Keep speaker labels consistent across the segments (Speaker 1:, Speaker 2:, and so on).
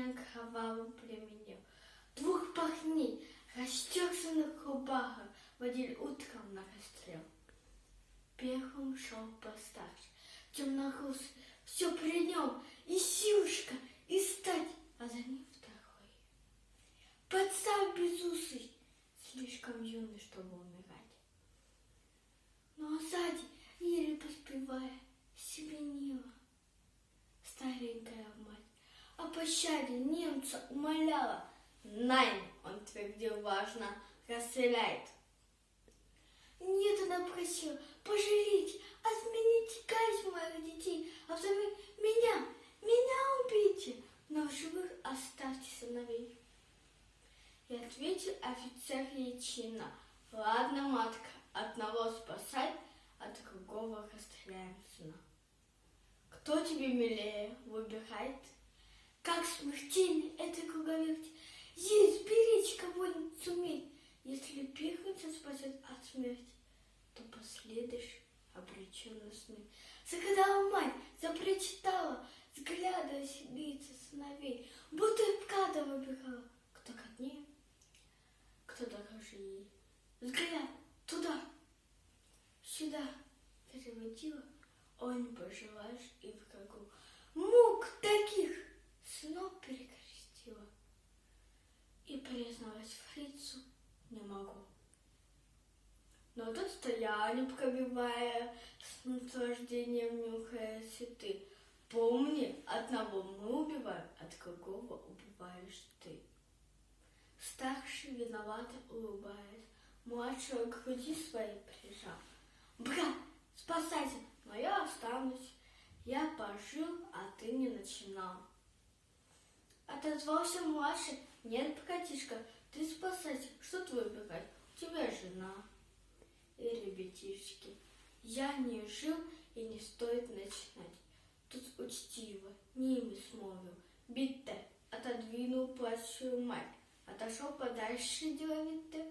Speaker 1: огня кровавым племенем. Двух парней, растерзанных рубахах, водили утром на расстрел. Первым шел постарше, темнорусый, все при нем, и силушка, и стать, а за ним второй. Подстав безусый, слишком юный, чтобы умирать. Ну а сзади, еле поспевая, семенила старенькая мать. О пощаде немца умоляла. Найм, он твердил важно, расстреляет. Нет, она просила, пожалейте, отмените казнь моих детей, а взамен меня убейте, но в живых оставьте сыновей. И ответил офицер ей чинно: ладно, матка, одного спасай, а другого расстреляем сына. Кто тебе милее, выбирает? Как смертельно это круговерть, ей сберечь кого-нибудь сумей. Если первенца спасет от смерти, то последуешь обречен на смерть. Загадала мать, запрочитала, взгляда лица сыновей, будто и правда выбирала, кто роднее, кто дороже ей. Взгляд туда, сюда переводила, ой, не пожелаешь и врагу. Мук таких сынов перекрестила, и призналась фрицу не могу. Но тут стояли, пробивая, с наслаждением нюхая цветы. Помни, одного мы убиваем, от другого убиваешь ты. Старший виновато улыбаясь, младшего к груди своей прижал. Брат, спасайся, но я останусь. Я пожил, а ты не начинал. Отозвался младший: нет, братишка, ты спасайся, что ты выбирать, у тебя жена. И ребятишки, я не жил и не стоит начинать. Тут учтиво, ними смолвил, бить-то, отодвинул плачущую мать, отошел подальше деловито,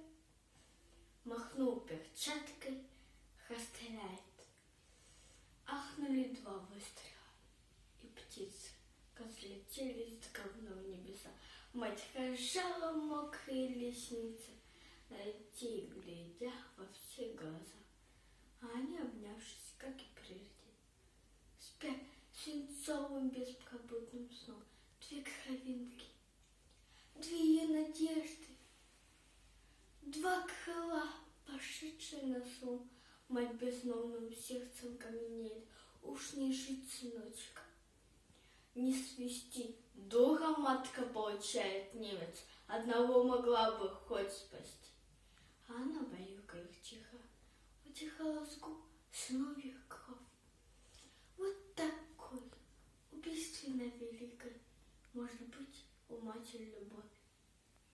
Speaker 1: махнул перчаткой, расстреляет. Ахнули два выстрела, и птицы разлетелись с говна в небеса. Мать разжала мокрые ресницы, на детей глядя во все глаза. А они, обнявшись, как и прежде, спят свинцовым беспробудным сном. Две кровинки, две ее надежды, два крыла, пошедшие на сон. Мать безмолвным сердцем каменеет, уж не жить, сыночка, не свести. Дура матка получает немец, одного могла бы хоть спасти. А она, баюкая их тихо, утихала с губ сыновьих кровь. Вот такой убийственной великой может быть у матери любовь.